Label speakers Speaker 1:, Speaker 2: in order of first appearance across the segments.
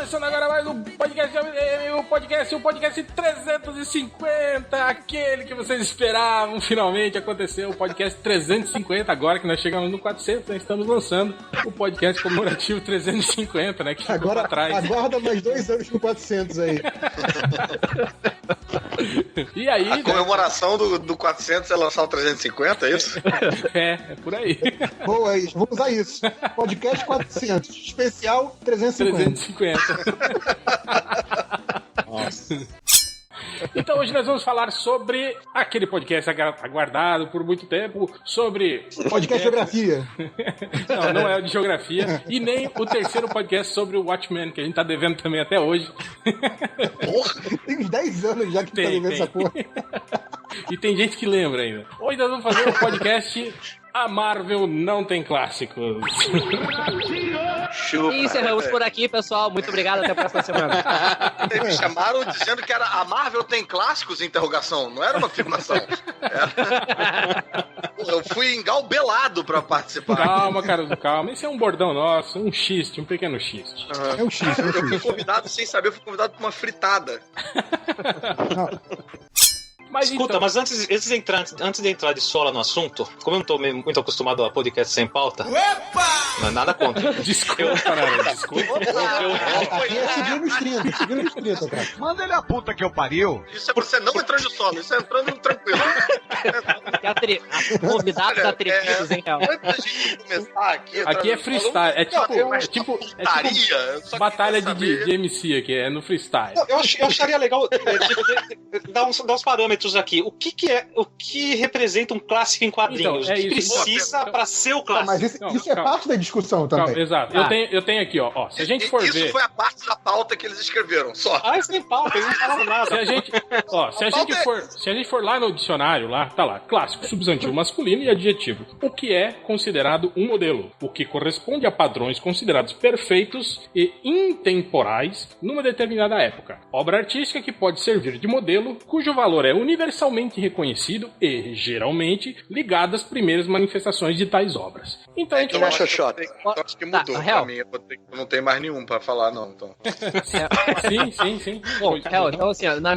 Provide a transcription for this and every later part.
Speaker 1: Começando agora mais um podcast, o podcast 350, aquele que vocês esperavam, finalmente aconteceu, o podcast 350, agora que nós chegamos no 400, nós estamos lançando o podcast comemorativo 350, né, que ficou
Speaker 2: agora,
Speaker 1: pra trás.
Speaker 2: Aguarda mais 2 anos no 400 aí.
Speaker 1: E aí,
Speaker 3: a comemoração do 400 é lançar o 350, é isso?
Speaker 1: É por aí.
Speaker 2: Boa, vamos usar isso. Podcast 400, especial 350.
Speaker 1: Nossa. Então hoje nós vamos falar sobre aquele podcast aguardado por muito tempo, sobre...
Speaker 2: Podcast Geografia.
Speaker 1: Não é o de Geografia. E nem o terceiro podcast sobre o Watchmen, que a gente tá devendo também até hoje.
Speaker 2: Porra. Tem uns 10 anos já que tá devendo essa porra.
Speaker 1: E tem gente que lembra ainda. Hoje nós vamos fazer um podcast... A Marvel não tem clássicos.
Speaker 4: E encerramos por aqui, pessoal. Muito obrigado, até a próxima semana.
Speaker 3: Me chamaram dizendo que era a Marvel tem clássicos, interrogação. Não era uma afirmação. Eu fui engalbelado pra participar.
Speaker 1: Calma, cara, calma. Esse é um bordão nosso, um xiste, um pequeno xiste.
Speaker 3: Uhum.
Speaker 2: É um xiste, é um xiste.
Speaker 3: Eu fui convidado sem saber, eu fui convidado pra uma fritada.
Speaker 1: Mas
Speaker 5: escuta,
Speaker 1: então...
Speaker 5: mas antes de entrar de sola no assunto, como eu não tô muito acostumado a podcast sem pauta, não é nada contra.
Speaker 1: Desculpa.
Speaker 2: Aqui é seguindo nos 30, cara.
Speaker 6: Manda ele a puta que eu pariu.
Speaker 3: Isso é você não entrando de sono, isso é entrando tranquilo.
Speaker 4: Convidado da Trepidos, hein, Real?
Speaker 3: Antes da gente começar aqui...
Speaker 1: Aqui é freestyle, é tipo batalha de MC aqui, é no freestyle.
Speaker 5: Eu acharia legal dar uns parâmetros aqui. O que representa um clássico em quadrinhos?
Speaker 1: Então,
Speaker 5: o que precisa pra ser o clássico?
Speaker 2: Mas isso é parte da discussão também.
Speaker 1: Não, exato. Eu tenho aqui, ó. Se a gente for ver...
Speaker 3: Isso foi a parte da pauta que eles escreveram, só.
Speaker 5: Isso tem pauta, eles não falaram nada.
Speaker 1: Se a gente for lá no dicionário, tá lá, clássico, substantivo masculino e adjetivo. O que é considerado um modelo? O que corresponde a padrões considerados perfeitos e intemporais numa determinada época. Obra artística que pode servir de modelo, cujo valor é universalmente reconhecido e, geralmente, ligado às primeiras manifestações de tais obras. Então a gente
Speaker 3: vai... acho que mudou pra mim. Eu não tenho mais nenhum pra falar, não. Então.
Speaker 1: Sim.
Speaker 4: Bom, então assim, ó, na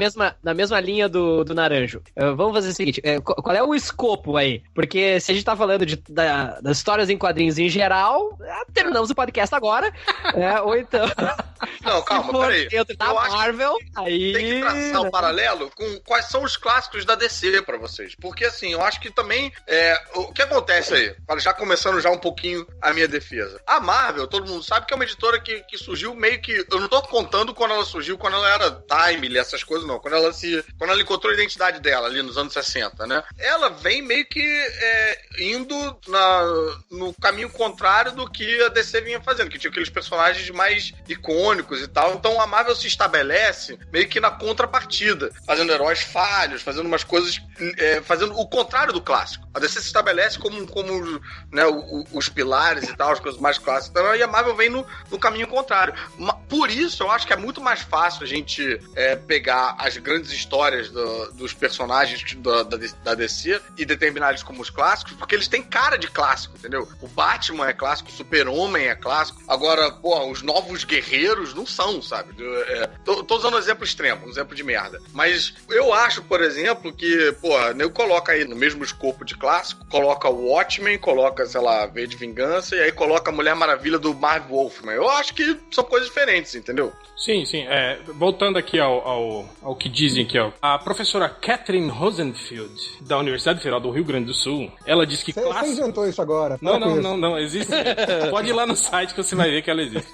Speaker 4: mesma linha do Naranjo, vamos fazer o seguinte, qual é o escopo aí? Porque se a gente tá falando das histórias em quadrinhos em geral, terminamos o podcast agora, ou então...
Speaker 3: Não, calma, peraí.
Speaker 4: Dentro da Marvel, aí...
Speaker 3: Tem que traçar um paralelo com quais são os clássicos da DC pra vocês. Porque, assim, eu acho que também... o que acontece aí? Já começando já um pouquinho a minha defesa. A Marvel, todo mundo sabe que é uma editora que surgiu meio que... Eu não tô contando quando ela surgiu, quando ela era Timely, essas coisas, não. Quando ela encontrou a identidade dela ali nos anos 60, né? Ela vem meio que indo no caminho contrário do que a DC vinha fazendo, que tinha aqueles personagens mais icônicos e tal. Então a Marvel se estabelece meio que na contrapartida, fazendo heróis falhos, fazendo umas coisas, fazendo o contrário do clássico. A DC se estabelece como né, os pilares e tal, as coisas mais clássicas, e a Marvel vem no caminho contrário. Por isso, eu acho que é muito mais fácil a gente pegar as grandes histórias dos personagens da DC e determinar eles como os clássicos, porque eles têm cara de clássico, entendeu? O Batman é clássico, o Super-Homem é clássico. Agora, os novos guerreiros não são, sabe? Tô usando um exemplo extremo, um exemplo de merda. Mas eu acho, por exemplo, que, eu coloco aí no mesmo escopo de clássico, coloca o Watchmen, coloca, sei lá, V de Vingança, e aí coloca a Mulher Maravilha do Marv Wolfman. Eu acho que são coisas diferentes, entendeu?
Speaker 1: Sim. Voltando aqui ao que dizem aqui, ó. A professora Catherine Rosenfield, da Universidade Federal do Rio Grande do Sul, ela diz que
Speaker 2: Você inventou isso agora.
Speaker 1: Não, existe. Pode ir lá no site que você vai ver que ela existe.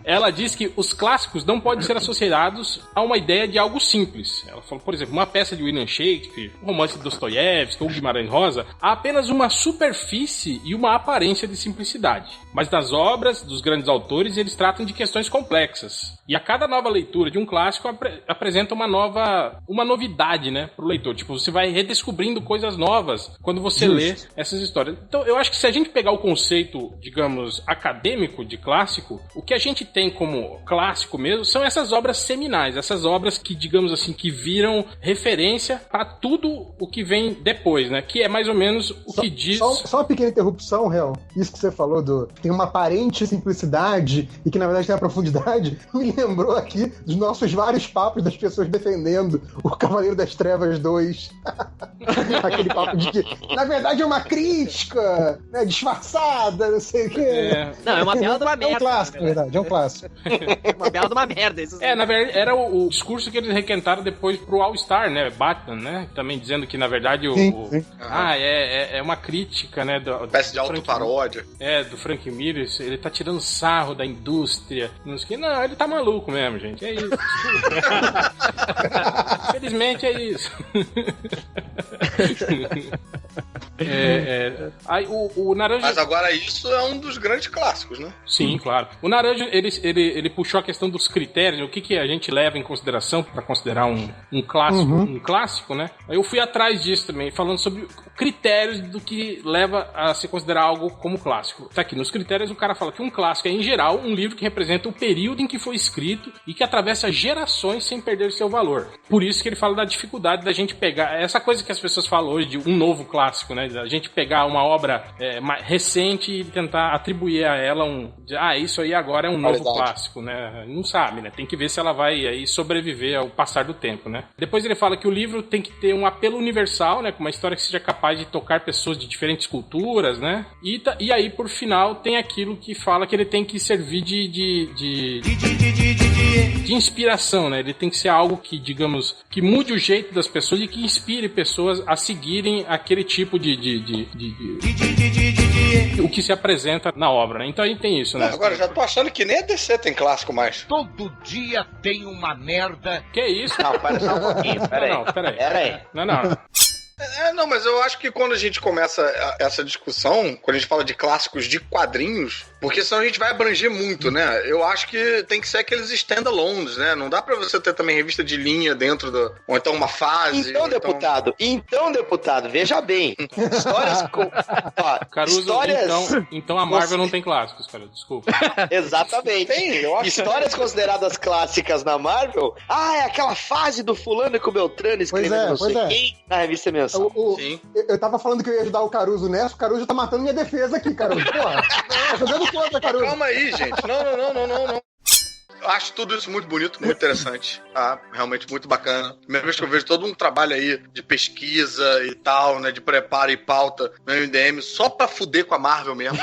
Speaker 1: Ela diz que os clássicos não podem ser associados a uma ideia de algo simples. Ela falou, por exemplo, uma peça de William Shakespeare, um romance de Dostoiévski ou Guimarães Rosa, há apenas uma superfície e uma aparência de simplicidade. Mas das obras dos grandes autores, eles tratam de questões complexas. E a cada nova leitura de um clássico apresenta uma novidade, né, pro leitor. Tipo, você vai redescobrindo coisas novas quando você lê essas histórias. Então, eu acho que se a gente pegar o conceito, digamos, acadêmico de clássico, o que a gente tem como clássico mesmo são essas obras seminais, essas obras que, digamos assim, que viram referência para tudo o que vem depois, né? Que é mais ou menos o que diz...
Speaker 2: Só uma pequena interrupção, Real. Isso que você falou tem uma aparente simplicidade e que na verdade tem uma profundidade, me lembrou aqui dos nossos vários papos das pessoas defendendo o Cavaleiro das Trevas 2. Aquele papo de que, na verdade, é uma crítica, né, disfarçada, não sei o quê.
Speaker 4: Não, é uma bela de uma merda.
Speaker 2: É um clássico, na verdade, é um clássico.
Speaker 4: Uma bela de uma merda. Isso
Speaker 1: na verdade, era o discurso que eles requentaram depois pro All-Star, né? Batman, né? Também dizendo que, na verdade,
Speaker 2: sim.
Speaker 1: É uma crítica, né?
Speaker 3: Espécie de autoparódia.
Speaker 1: Do Frank Miller, ele tá tirando sarro da indústria. Não, ele tá maluco mesmo, gente. É isso. Infelizmente é isso. Aí, o Naranja...
Speaker 3: Mas agora isso é um dos grandes clássicos, né?
Speaker 1: Sim, claro. O Naranja, ele puxou a questão dos critérios, o que a gente leva em consideração para considerar um clássico, né? Aí eu fui atrás disso também, falando sobre critérios do que leva a se considerar algo como clássico. Tá aqui, nos critérios o cara fala que um clássico é, em geral, um livro que representa o período em que foi escrito e que atravessa gerações sem perder seu valor. Por isso que ele fala da dificuldade da gente pegar, essa coisa que as pessoas falam hoje de um novo clássico, né? A gente pegar uma obra recente e tentar atribuir a ela isso aí agora é um novo clássico, né? Não sabe, né? Tem que ver se ela vai aí sobreviver ao passar do tempo, né? Depois ele fala que o livro tem que ter um apelo universal, né? Com uma história que seja capaz de tocar pessoas de diferentes culturas, né? E aí, por final, tem aquilo que fala que ele tem que servir de inspiração, né? Ele tem que ser algo que, digamos, que mude o jeito das pessoas e que inspire pessoas a seguirem aquele tipo o que se apresenta na obra, né? Então aí tem isso, né?
Speaker 3: Agora, já tô achando que nem a DC tem clássico mais.
Speaker 6: Todo dia tem uma merda.
Speaker 1: Que isso?
Speaker 7: Não, para só um pouquinho, peraí.
Speaker 1: Não.
Speaker 3: Não, mas eu acho que quando a gente começa essa discussão, quando a gente fala de clássicos de quadrinhos, porque senão a gente vai abranger muito, né? Eu acho que tem que ser aqueles stand-alones, né? Não dá pra você ter também revista de linha dentro do... Ou então uma fase...
Speaker 7: Então, deputado, veja bem. Histórias com...
Speaker 1: Caruso, então a Marvel não tem clássicos, cara, desculpa.
Speaker 7: Exatamente.
Speaker 3: Tem, eu acho.
Speaker 7: Histórias consideradas clássicas na Marvel, é aquela fase do fulano com o Beltrano escrevendo não sei quem na revista mensal.
Speaker 2: Eu tava falando que eu ia ajudar o Caruso nessa, o Caruso tá matando minha defesa aqui, Caruso. Porra, tá jogando contra, Caruso.
Speaker 3: Calma aí, gente. Não. Eu acho tudo isso muito bonito, muito interessante, tá? Realmente muito bacana. Primeira vez que eu vejo todo um trabalho aí de pesquisa e tal, né? De preparo e pauta no MDM, só pra fuder com a Marvel mesmo.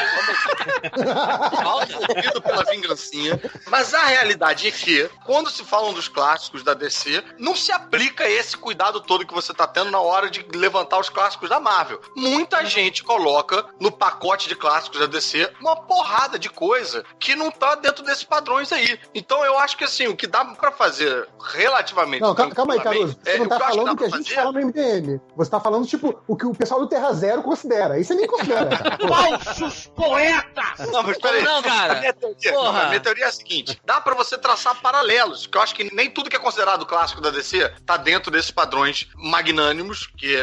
Speaker 3: Só fudido pela vingancinha. Mas a realidade é que, quando se falam dos clássicos da DC, não se aplica esse cuidado todo que você tá tendo na hora de levantar os clássicos da Marvel. Muita gente coloca no pacote de clássicos da DC uma porrada de coisa que não tá dentro desses padrões aí. Então eu acho que assim, o que dá pra fazer relativamente...
Speaker 2: Não, calma aí, Caruso. Você não tá falando o que a gente fala no MDM. Você tá falando, tipo, o que o pessoal do Terra Zero considera. Isso você nem considera, cara.
Speaker 6: Falsos poetas!
Speaker 3: Não, mas peraí.
Speaker 4: Não, cara.
Speaker 3: A minha teoria é a seguinte. Dá pra você traçar paralelos, que eu acho que nem tudo que é considerado clássico da DC tá dentro desses padrões magnânimos, que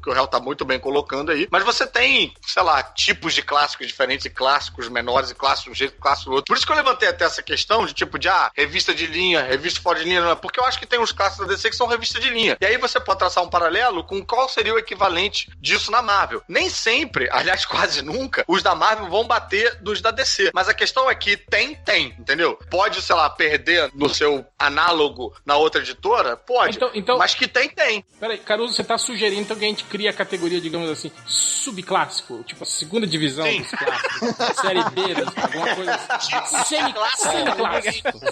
Speaker 3: o Hel tá muito bem colocando aí. Mas você tem, sei lá, tipos de clássicos diferentes, e clássicos menores, e clássicos de um jeito, clássicos do outro. Por isso que eu levantei até essa questão de tipo de revista de linha, revista fora de linha, porque eu acho que tem uns clássicos da DC que são revista de linha. E aí você pode traçar um paralelo com qual seria o equivalente disso na Marvel. Nem sempre, aliás, quase nunca, os da Marvel vão bater dos da DC. Mas a questão é que tem, entendeu? Pode, sei lá, perder no seu análogo na outra editora? Pode.
Speaker 1: Então,
Speaker 3: mas que tem.
Speaker 1: Peraí, Caruso, você tá sugerindo então que a gente cria a categoria, digamos assim, subclássico, tipo a segunda divisão dos clássicos, série B, alguma coisa assim.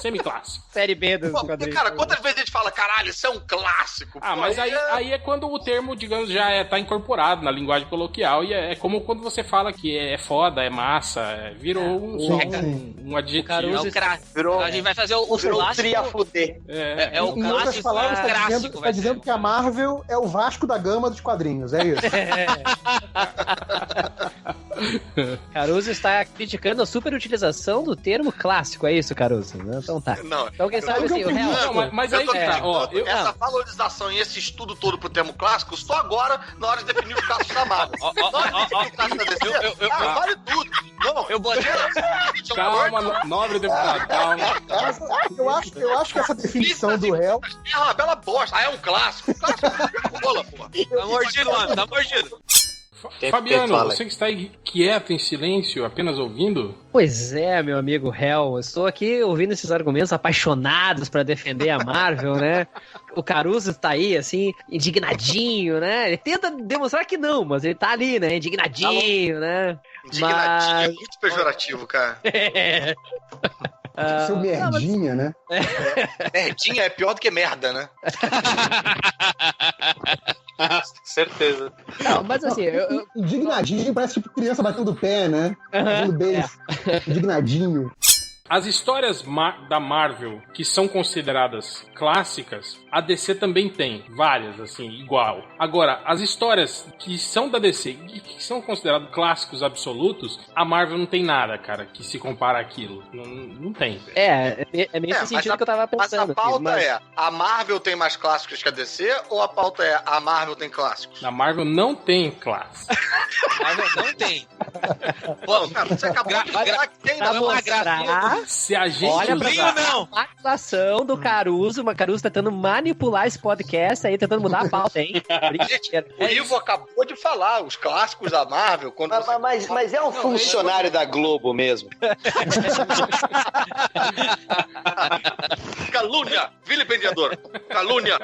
Speaker 1: Semiclássico.
Speaker 4: Série B dos quadrinhos.
Speaker 3: Cara, quantas vezes a gente fala, caralho, isso é um clássico?
Speaker 1: Mas aí é quando o termo, digamos, já tá incorporado na linguagem coloquial e é como quando você fala que é foda, é massa, virou um adjetivo.
Speaker 4: Caruso, virou, a gente vai fazer o clássico. É o
Speaker 2: em outras palavras, tá dizendo que a Marvel é o Vasco da Gama dos quadrinhos, é isso?
Speaker 4: Caruso está criticando a superutilização do termo clássico, é isso, Caruso? Então tá.
Speaker 3: Não.
Speaker 4: Então quem sabe assim, o real...
Speaker 1: Não, mas aí que tá, ó.
Speaker 3: Essa valorização e esse estudo todo pro termo clássico, só agora, na hora de definir os clássicos da Marvel. Na hora de definir o clássico da DC, vale tudo. Não, eu botei...
Speaker 1: Calma, nobre deputado, calma.
Speaker 2: Eu acho que essa definição do réu...
Speaker 3: É uma bela bosta. Ah, é um clássico. Clássico é bola, porra.
Speaker 5: Tá mordido, mano, tá mordido.
Speaker 1: Fabiano, você que está aí quieto, em silêncio, apenas ouvindo?
Speaker 4: Pois é, meu amigo Hell, eu estou aqui ouvindo esses argumentos apaixonados pra defender a Marvel, né? O Caruso tá aí, assim, indignadinho, né? Ele tenta demonstrar que não, mas ele tá ali, né? Indignadinho, né?
Speaker 3: Indignadinho, é muito pejorativo, cara.
Speaker 4: É.
Speaker 2: Seu merdinha, né?
Speaker 3: Merdinha é pior do que merda, né?
Speaker 5: Certeza.
Speaker 4: Não, mas assim,
Speaker 2: Indignadinho parece tipo criança batendo o pé, né? Fazendo beijo. Indignadinho.
Speaker 1: As histórias da Marvel que são consideradas clássicas, a DC também tem várias, assim, igual. Agora, as histórias que são da DC e que são considerados clássicos absolutos, a Marvel não tem nada, cara, que se compara àquilo. Não tem.
Speaker 4: É meio esse sentido que eu tava pensando.
Speaker 3: Mas a pauta é, a Marvel tem mais clássicos que a DC, ou a pauta é, a Marvel tem clássicos?
Speaker 1: A Marvel não tem clássicos.
Speaker 5: A Marvel não tem.
Speaker 3: Bom, cara, você acabou de falar que tem, não é uma graça.
Speaker 1: Se a gente
Speaker 4: olha pra
Speaker 5: não.
Speaker 4: A atuação do Caruso, o Caruso tentando manipular esse podcast aí, tentando mudar a pauta, hein?
Speaker 3: O Ivo acabou de falar, os clássicos da Marvel. Quando
Speaker 7: mas é um funcionário da Globo mesmo.
Speaker 3: Calúnia! Vilipendiador! Calúnia!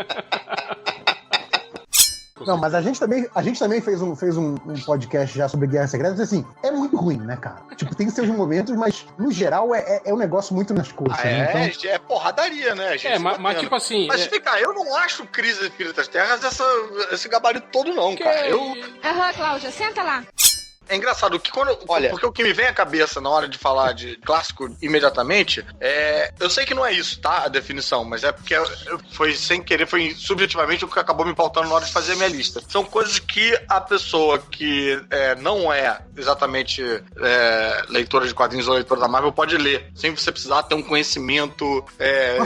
Speaker 2: Não, mas a gente também fez um podcast já sobre Guerra Secreta, mas assim, é muito ruim, né, cara? Tipo, tem seus momentos, mas no geral é um negócio muito nas coxas. Né?
Speaker 3: Então... É porradaria, né?
Speaker 1: Mas tipo assim...
Speaker 3: Mas vem cá, eu não acho Crise de Infinitas Terras esse gabarito todo não, cara.
Speaker 8: Aham, Cláudia, senta lá.
Speaker 3: É engraçado que porque o que me vem à cabeça na hora de falar de clássico imediatamente eu sei que não é isso, tá? A definição, mas é porque foi sem querer, foi subjetivamente o que acabou me pautando na hora de fazer a minha lista. São coisas que a pessoa que não é exatamente leitora de quadrinhos ou leitora da Marvel pode ler, sem você precisar ter um conhecimento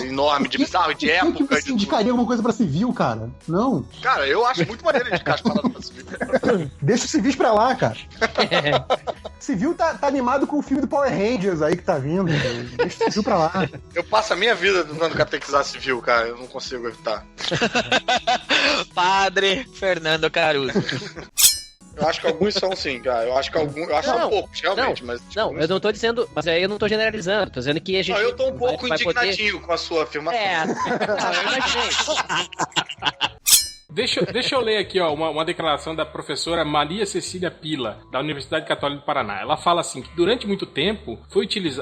Speaker 3: enorme de bizarro, de época.
Speaker 2: Por que você indicaria alguma coisa pra civil, cara? Não.
Speaker 3: Cara, eu acho muito maneiro indicar as paradas pra civil.
Speaker 2: Deixa os civis pra lá, cara. Civil tá animado com o filme do Power Rangers aí que tá vindo. Deixa o Civil pra lá.
Speaker 3: Eu passo a minha vida tentando catequizar Civil, cara. Eu não consigo evitar.
Speaker 5: Padre Fernando Caruso.
Speaker 3: Eu acho que alguns são sim, cara. Eu acho que são poucos, realmente.
Speaker 4: Não, eu não tô dizendo... Mas aí eu não tô generalizando. Tô dizendo que a gente...
Speaker 3: Não, eu tô um pouco indignadinho com a sua afirmação.
Speaker 4: Não, eu imaginei.
Speaker 1: Deixa eu ler aqui, ó, uma declaração da professora Maria Cecília Pila, da Universidade Católica do Paraná. Ela fala assim, que durante muito tempo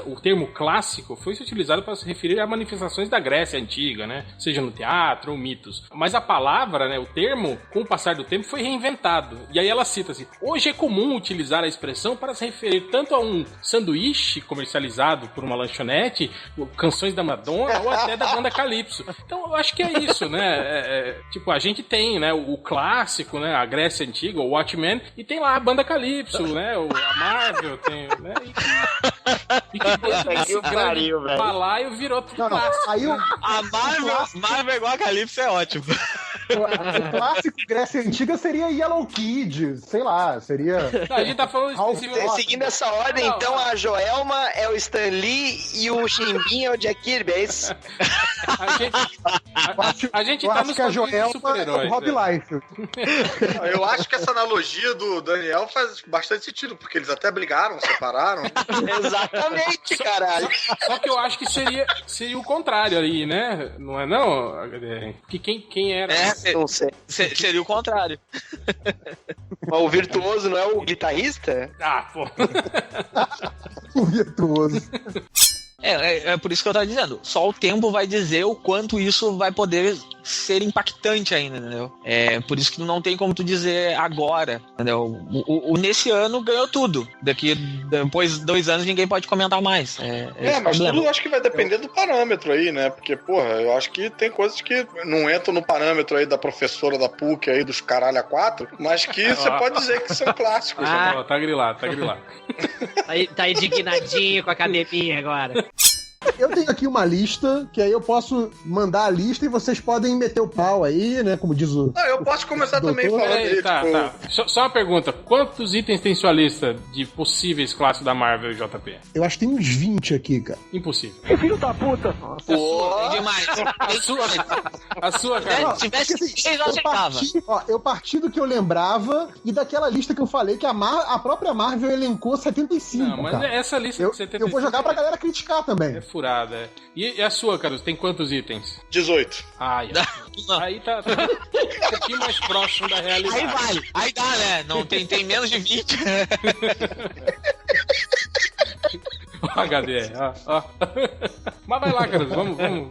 Speaker 1: o termo clássico foi utilizado para se referir a manifestações da Grécia Antiga, né? Seja no teatro ou mitos. Mas a palavra, né, o termo, com o passar do tempo, foi reinventado. E aí ela cita assim, hoje é comum utilizar a expressão para se referir tanto a um sanduíche comercializado por uma lanchonete, canções da Madonna ou até da banda Calypso. Então eu acho que é isso, né? Tipo, a gente tem, né, o clássico, né, a Grécia Antiga, o Watchmen, e tem lá a banda Calypso, né, a Marvel, tem, né, e que desse grande balaio virou tudo clássico.
Speaker 2: Aí
Speaker 5: a Marvel igual a Calypso é ótimo.
Speaker 2: O clássico Grécia Antiga seria Yellow Kid, sei lá, seria...
Speaker 1: Não, a gente tá falando
Speaker 7: seguindo essa ordem, então a Joelma é o Stan Lee e o Chimbinha é o Jack Kirby, é isso?
Speaker 1: A gente tá nos quadrinhos de super-heróis.
Speaker 2: Rob Life.
Speaker 3: Eu acho que essa analogia do Daniel faz bastante sentido, porque eles até brigaram, separaram.
Speaker 7: Exatamente, caralho.
Speaker 1: Só que eu acho que seria o contrário aí, né? Não é não? Que quem era?
Speaker 7: Não sei.
Speaker 5: Seria o contrário.
Speaker 7: O virtuoso não é o guitarrista?
Speaker 1: Ah, pô.
Speaker 2: O virtuoso.
Speaker 5: É por isso que eu tava dizendo. Só o tempo vai dizer o quanto isso vai poder
Speaker 9: ser impactante ainda, entendeu? Por isso que não tem como tu dizer agora, entendeu? Nesse ano ganhou tudo. Depois de 2 anos ninguém pode comentar mais.
Speaker 3: Mas tudo eu acho que vai depender do parâmetro aí, né? Porque, porra, eu acho que tem coisas que não entram no parâmetro aí da professora da PUC aí, dos caralho a 4, mas que você pode dizer que são clássicos.
Speaker 1: Tá grilado.
Speaker 4: Tá indignadinho com a academia agora.
Speaker 2: Eu tenho aqui uma lista, que aí eu posso mandar a lista e vocês podem meter o pau aí, né? Como diz o...
Speaker 3: Não, eu posso começar também falando aí,
Speaker 1: tá. Só uma pergunta. Quantos itens tem sua lista de possíveis clássicos da Marvel e JP?
Speaker 2: Eu acho que tem uns 20 aqui, cara.
Speaker 1: Impossível.
Speaker 2: Que filho da puta!
Speaker 9: Pô, tem demais.
Speaker 1: A sua, cara.
Speaker 9: Se tivesse 6, eu aceitava.
Speaker 2: Eu parti do que eu lembrava e daquela lista que eu falei que a própria Marvel elencou 75,
Speaker 1: Não, mas
Speaker 2: cara.
Speaker 1: essa lista de 75...
Speaker 2: Eu vou jogar pra galera criticar também.
Speaker 1: Furada. E a sua, Carlos, tem quantos itens?
Speaker 3: 18.
Speaker 1: Aí tá um pouquinho mais próximo da realidade.
Speaker 9: Aí vale. Aí dá, né? Não, tem menos de 20.
Speaker 1: O HD, ó. Mas vai lá, Carlos,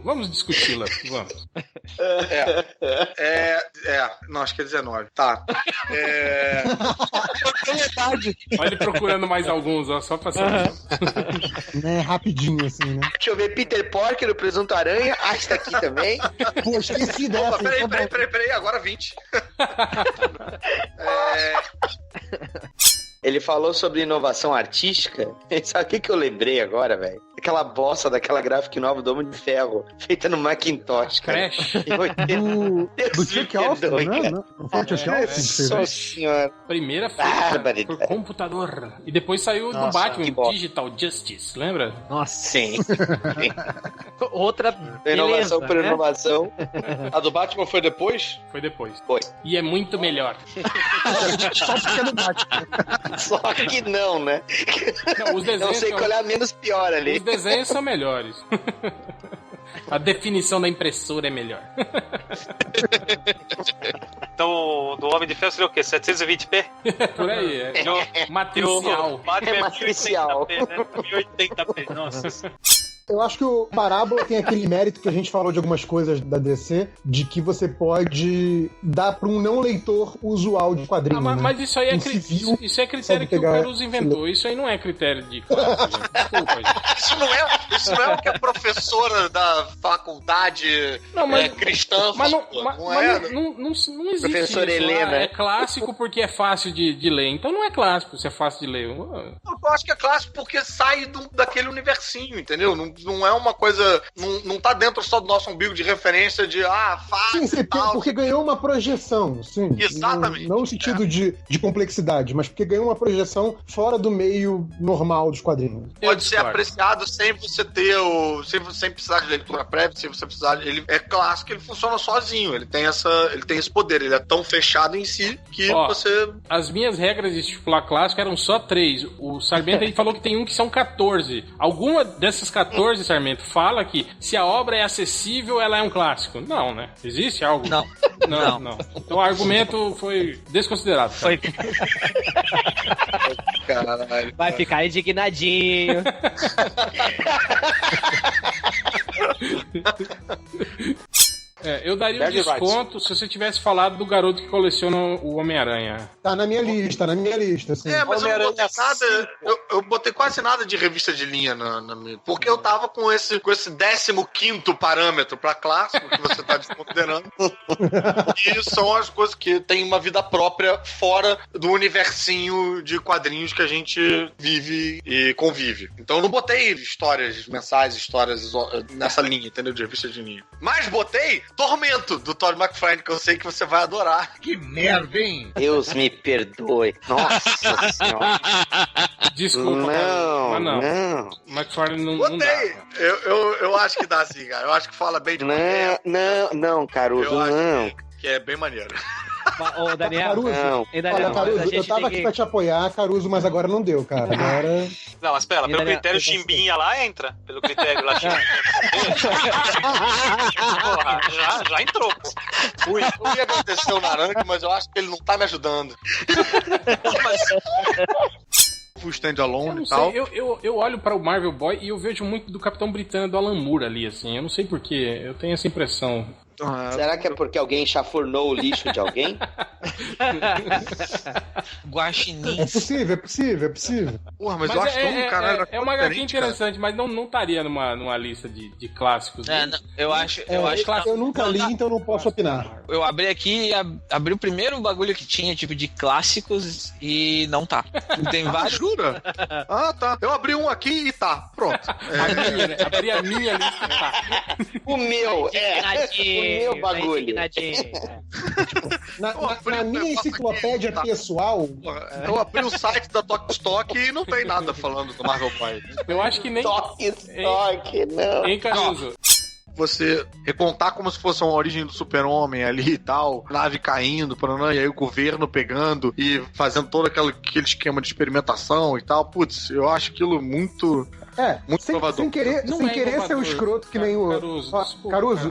Speaker 1: vamos discuti-la. Vamos.
Speaker 3: Não, acho que é 19. Tá.
Speaker 1: Olha ele procurando mais alguns, ó, só pra saber.
Speaker 2: Rapidinho, assim, né?
Speaker 7: Deixa eu ver, Peter Porker, o Presunto Aranha. Tá aqui também.
Speaker 2: Pô, esqueci dessa.
Speaker 3: Peraí, agora 20.
Speaker 7: Ele falou sobre inovação artística. Sabe o que eu lembrei agora, velho? Aquela bosta daquela gráfica nova do Homem de Ferro, feita no Macintosh, cara.
Speaker 1: Crash.
Speaker 2: Do Chuck Austin, né? Não foi o Chuck Austin?
Speaker 7: Nossa senhora.
Speaker 1: Primeira feita por computador. E depois saiu do Batman, Digital Justice, lembra?
Speaker 4: Nossa.
Speaker 7: Sim.
Speaker 4: Outra
Speaker 7: inovação
Speaker 4: beleza,
Speaker 7: por
Speaker 4: né?
Speaker 7: inovação.
Speaker 3: A do Batman foi depois?
Speaker 1: Foi depois.
Speaker 7: Foi.
Speaker 1: E é muito melhor.
Speaker 2: Só porque é do Batman.
Speaker 7: Só que não, né?
Speaker 1: Não, os desenhos
Speaker 7: Não sei qual é a menos pior ali.
Speaker 1: Os desenhos são melhores. A definição da impressora é melhor.
Speaker 5: Então, do Homem de Ferro seria o quê? 720p?
Speaker 1: Por aí, matricial.
Speaker 5: Batman
Speaker 7: É matricial.
Speaker 5: 1080p, né? 1080p, nossa.
Speaker 2: Eu acho que o Parábola tem aquele mérito que a gente falou de algumas coisas da DC, de que você pode dar para um não leitor usual de quadrinhos.
Speaker 1: Mas isso aí é, isso é critério que o Caruso inventou. Isso aí não é critério de classe, gente. Desculpa, gente.
Speaker 3: Isso não é o que a professora da faculdade cristã
Speaker 1: não existe
Speaker 7: Professora
Speaker 1: isso.
Speaker 7: Helena.
Speaker 1: É clássico porque é fácil de ler. Então não é clássico se é fácil de ler.
Speaker 3: Eu acho que é clássico porque sai daquele universinho, entendeu? Não é uma coisa... Não tá dentro só do nosso umbigo de referência de fácil.
Speaker 2: Sim, porque ganhou uma projeção, sim.
Speaker 3: Exatamente.
Speaker 2: Não no sentido de complexidade, mas porque ganhou uma projeção fora do meio normal dos quadrinhos.
Speaker 3: Pode ser apreciado sem você ter sem precisar de leitura prévia, sem você precisar... Ele é clássico, ele funciona sozinho. Ele tem esse poder. Ele é tão fechado em si que você...
Speaker 1: As minhas regras de estipular clássico eram só 3. O Sarmento ele falou que tem que são 14. Alguma dessas 14, Sarmento, fala que se a obra é acessível, ela é um clássico. Não, né? Existe algo?
Speaker 9: Não.
Speaker 1: Então o argumento foi desconsiderado.
Speaker 4: Foi.
Speaker 3: Caralho.
Speaker 4: Vai ficar indignadinho.
Speaker 1: Eu daria um desconto se você tivesse falado do garoto que coleciona o Homem-Aranha.
Speaker 2: Tá na minha lista, sim.
Speaker 3: Mas eu não botei nada. Eu botei quase nada de revista de linha na minha. Porque eu tava com esse 15º parâmetro pra clássico que você tá desconsiderando. E são as coisas que têm uma vida própria fora do universinho de quadrinhos que a gente vive e convive. Então eu não botei histórias mensais, histórias nessa linha, entendeu? De revista de linha. Mas botei Tormento, do Todd McFarlane, que eu sei que você vai adorar.
Speaker 6: Que merda, hein?
Speaker 7: Deus me perdoe. Nossa senhora.
Speaker 1: Desculpa, mas não. McFarlane não dá.
Speaker 3: Eu acho que dá sim, cara. Eu acho que fala bem de
Speaker 7: Não, Caruso, não.
Speaker 3: Que é bem maneiro.
Speaker 4: Ô, Daniel,
Speaker 2: Caruso, eu tava aqui pra te apoiar, Caruso, mas agora não deu, cara. Agora...
Speaker 5: Não, mas pera, pelo critério Chimbinha lá entra. Pelo critério lá Chimbinha. Porra, já entrou, pô.
Speaker 3: Eu ia agradecer o Naranjo, mas eu acho que ele não tá me ajudando. O stand-alone e tal.
Speaker 1: Eu olho para o Marvel Boy e eu vejo muito do Capitão Britânia do Alan Moore ali, assim. Eu não sei porquê, eu tenho essa impressão.
Speaker 7: Será que é porque alguém chafurnou o lixo de alguém?
Speaker 9: Guaxinim.
Speaker 2: É possível.
Speaker 3: Porra, mas eu acho tão caralho.
Speaker 1: É uma HQ
Speaker 3: diferente,
Speaker 1: interessante, mas não estaria numa lista de clássicos.
Speaker 9: Eu acho
Speaker 2: Eu nunca li, então não posso opinar.
Speaker 9: Eu abri aqui e abri o primeiro bagulho que tinha, tipo, de clássicos e não tá. Tem vários.
Speaker 3: Jura? Ah, tá. Eu abri um aqui e tá. Pronto.
Speaker 1: Abri a minha lista. Tá.
Speaker 7: O meu, o meu bagulho.
Speaker 2: Na minha enciclopédia pessoal...
Speaker 3: Eu abri o site da Tok Stock e não tem nada falando do Marvel Pai.
Speaker 1: Eu acho que nem...
Speaker 7: Tok Stock, não.
Speaker 1: Hein, Caruso?
Speaker 3: Você recontar como se fosse uma origem do super-homem ali e tal, nave caindo, e aí o governo pegando e fazendo todo aquele esquema de experimentação e tal. Putz, eu acho aquilo muito inovador.
Speaker 2: Sem querer ser o escroto que nem o... Caruso,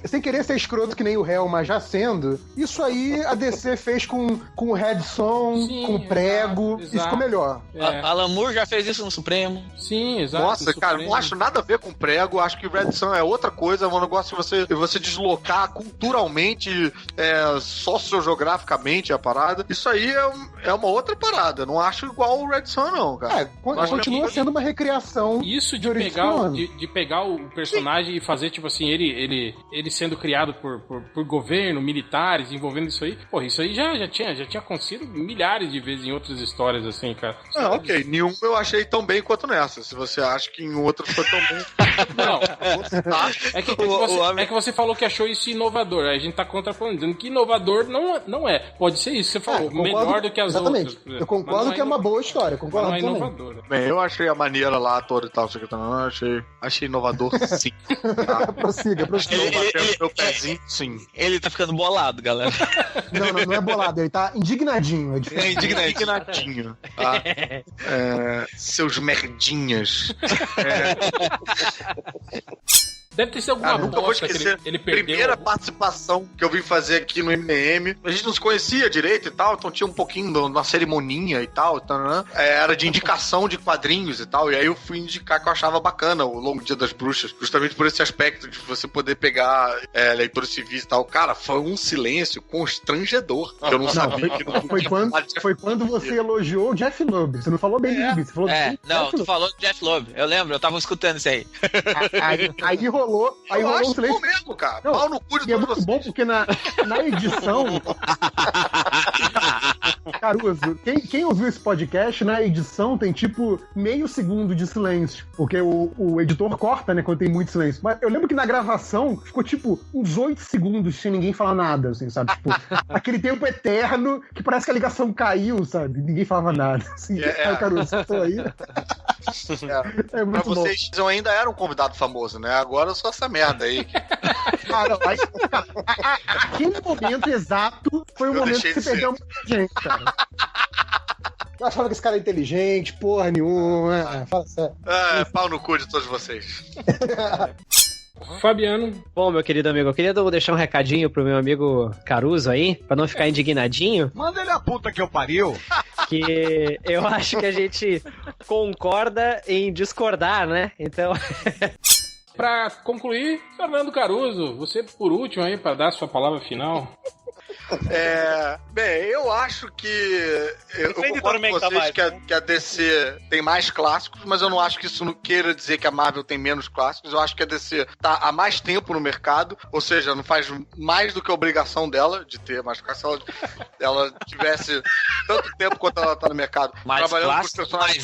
Speaker 2: sem querer ser escroto que nem o réu, mas já sendo, isso aí a DC fez com o Red Son, com o Prego,
Speaker 1: exato.
Speaker 2: Isso ficou melhor.
Speaker 9: Alan Moore já fez isso no Supremo.
Speaker 1: Sim, exato.
Speaker 3: Nossa, cara, não acho nada a ver com Prego, acho que Red Sun é outra coisa, é um negócio de você deslocar culturalmente, sociogeograficamente a parada. Isso aí é uma outra parada, não acho igual o Red Sun não, cara.
Speaker 2: Continua sendo uma recriação.
Speaker 1: Isso de pegar o personagem e fazer, tipo assim, ele sendo criado por governo, militares, envolvendo isso aí. Porra, isso aí já tinha acontecido milhares de vezes em outras histórias, assim, cara.
Speaker 3: Ok. Nenhum eu achei tão bem quanto nessa. Se você acha que em outras foi tão bem.
Speaker 1: Não. É que você falou que achou isso inovador. Aí a gente tá contrapondo, dizendo que inovador não é. Pode ser isso, você falou. Melhor do que as outras.
Speaker 2: Eu concordo que é uma boa história. Concordo
Speaker 1: não é
Speaker 2: também.
Speaker 1: inovador.
Speaker 3: Bem, eu achei a maneira lá toda e tal, achei inovador, sim. Tá?
Speaker 2: Prossiga.
Speaker 3: Meu pezinho, sim.
Speaker 9: Ele tá ficando bolado, galera.
Speaker 2: Não é bolado, ele tá indignadinho.
Speaker 3: Indignadinho. Tá? Seus merdinhas.
Speaker 1: Deve ter sido alguma
Speaker 3: nunca vou
Speaker 1: bosta
Speaker 3: esquecer.
Speaker 1: que ele perdeu.
Speaker 3: Primeira participação que eu vim fazer aqui no MDM. A gente não se conhecia direito e tal, então tinha um pouquinho da cerimônia e tal. Era de indicação de quadrinhos e tal. E aí eu fui indicar que eu achava bacana o Longo Dia das Bruxas, justamente por esse aspecto de você poder pegar leitores civis e tal. Cara, foi um silêncio constrangedor. Que eu não sabia que não
Speaker 2: foi quando você elogiou o Jeff Loeb. Você não falou bem do Você falou
Speaker 9: tu falou do Jeff Loeb. Eu lembro, eu tava escutando isso aí.
Speaker 2: Aí rolou um silêncio.
Speaker 3: Mesmo, cara. Pau no cu de
Speaker 2: e é muito bom porque na edição... Caruso, quem ouviu esse podcast, na edição tem tipo meio segundo de silêncio. Porque o editor corta, né, quando tem muito silêncio. Mas eu lembro que na gravação ficou tipo uns 8 segundos sem ninguém falar nada, assim, sabe? Tipo, aquele tempo eterno que parece que a ligação caiu, sabe? Ninguém falava nada. Assim, Caruso, estou aí. É muito
Speaker 3: bom. Mas vocês ainda eram um convidado famoso, né? Agora eu sou essa merda aí.
Speaker 2: Aquele momento exato foi o momento que você perdeu muita gente, cara. Eu achava que esse cara é inteligente, porra nenhuma.
Speaker 3: Pau no cu de todos vocês.
Speaker 1: Fabiano.
Speaker 4: Bom, meu querido amigo, eu queria deixar um recadinho pro meu amigo Caruso aí, pra não ficar indignadinho.
Speaker 6: Manda ele a puta que eu pariu.
Speaker 4: Que eu acho que a gente concorda em discordar, né? Então...
Speaker 1: Pra concluir, Fernando Caruso, você por último aí, pra dar sua palavra final.
Speaker 3: Bem, eu acho que eu concordo com vocês que a DC tem mais clássicos, mas eu não acho que isso não queira dizer que a Marvel tem menos clássicos. Eu acho que a DC tá há mais tempo no mercado, ou seja, não faz mais do que a obrigação dela de ter mais clássicos. Se ela tivesse tanto tempo quanto ela tá no mercado,
Speaker 9: mais
Speaker 3: trabalhando
Speaker 9: clássico,
Speaker 3: com os personagens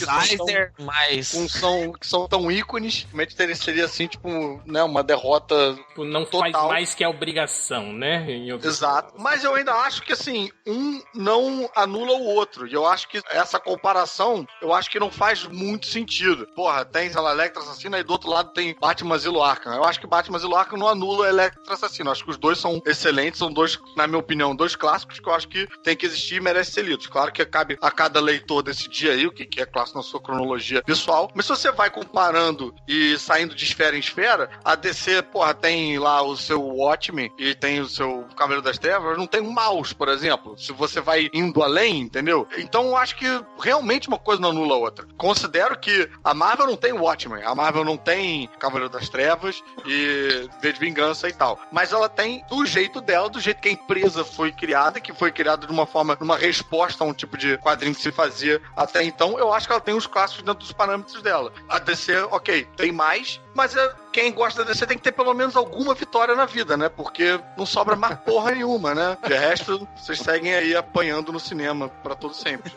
Speaker 3: que são tão ícones, realmente seria assim, tipo, né, uma derrota
Speaker 1: não
Speaker 3: total.
Speaker 1: Faz mais que a obrigação, né?
Speaker 3: Exato. Mas eu ainda acho que, assim, um não anula o outro. E eu acho que essa comparação, eu acho que não faz muito sentido. Porra, tem, sei lá, Electra Assassina e do outro lado tem Batman Asilo Arkham. Eu acho que Batman Asilo Arkham não anula Electra Assassina. Eu acho que os dois são excelentes, são dois, na minha opinião, dois clássicos que eu acho que tem que existir e merecem ser lidos. Claro que cabe a cada leitor decidir aí o que é clássico na sua cronologia pessoal. Mas se você vai comparando e saindo de esfera em esfera, a DC, porra, tem lá o seu Watchmen e tem o seu Cavaleiro das Trevas, não tem um mouse, por exemplo. Se você vai indo além, entendeu? Então eu acho que realmente uma coisa não anula a outra. Considero que a Marvel não tem Watchmen, a Marvel não tem Cavaleiro das Trevas e V de Vingança e tal. Mas ela tem do jeito dela, do jeito que a empresa foi criada, que foi criada de uma forma, numa resposta a um tipo de quadrinho que se fazia até então. Eu acho que ela tem os clássicos dentro dos parâmetros dela. A DC, ok, tem mais, mas quem gosta da DC tem que ter pelo menos alguma vitória na vida, né? Porque não sobra mais porra nenhuma, né? De resto, vocês seguem aí apanhando no cinema pra todo sempre.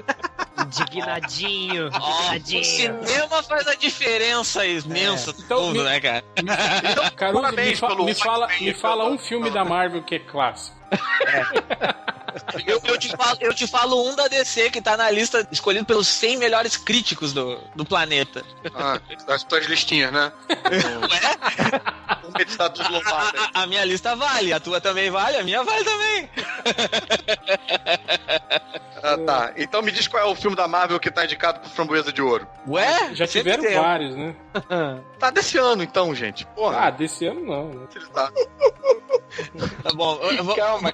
Speaker 4: Indignadinho.
Speaker 9: O cinema faz a diferença imensa do
Speaker 1: Então,
Speaker 9: mundo, né, cara?
Speaker 3: Então,
Speaker 1: Caruso,
Speaker 3: parabéns pelo
Speaker 1: me fala um filme da Marvel que é clássico.
Speaker 9: Eu te falo um da DC que tá na lista escolhido pelos 100 melhores críticos do planeta.
Speaker 3: Das tuas listinhas, né?
Speaker 9: A minha lista vale, a tua também vale, a minha vale também.
Speaker 3: Tá. Então me diz qual é o filme da Marvel que tá indicado pro Framboesa de Ouro.
Speaker 9: Ué?
Speaker 1: Já tiveram vários, né?
Speaker 3: Tá desse ano, então, gente. Porra.
Speaker 1: Desse ano não, né?
Speaker 3: Tá.
Speaker 9: Tá bom.
Speaker 7: Calma,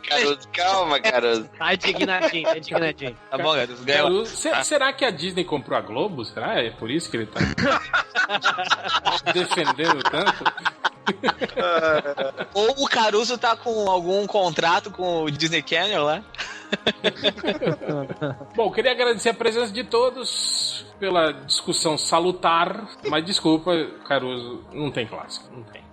Speaker 7: Caruso.
Speaker 4: Tá indignadinho.
Speaker 9: Tá bom, Caruso.
Speaker 1: Será que a Disney comprou a Globo? Será? É por isso que ele tá defendendo tanto?
Speaker 9: Ou o Caruso tá com algum contrato com o Disney Channel lá?
Speaker 1: Bom, queria agradecer a presença de todos pela discussão salutar, mas desculpa, Caruso, não tem clássico, não tem.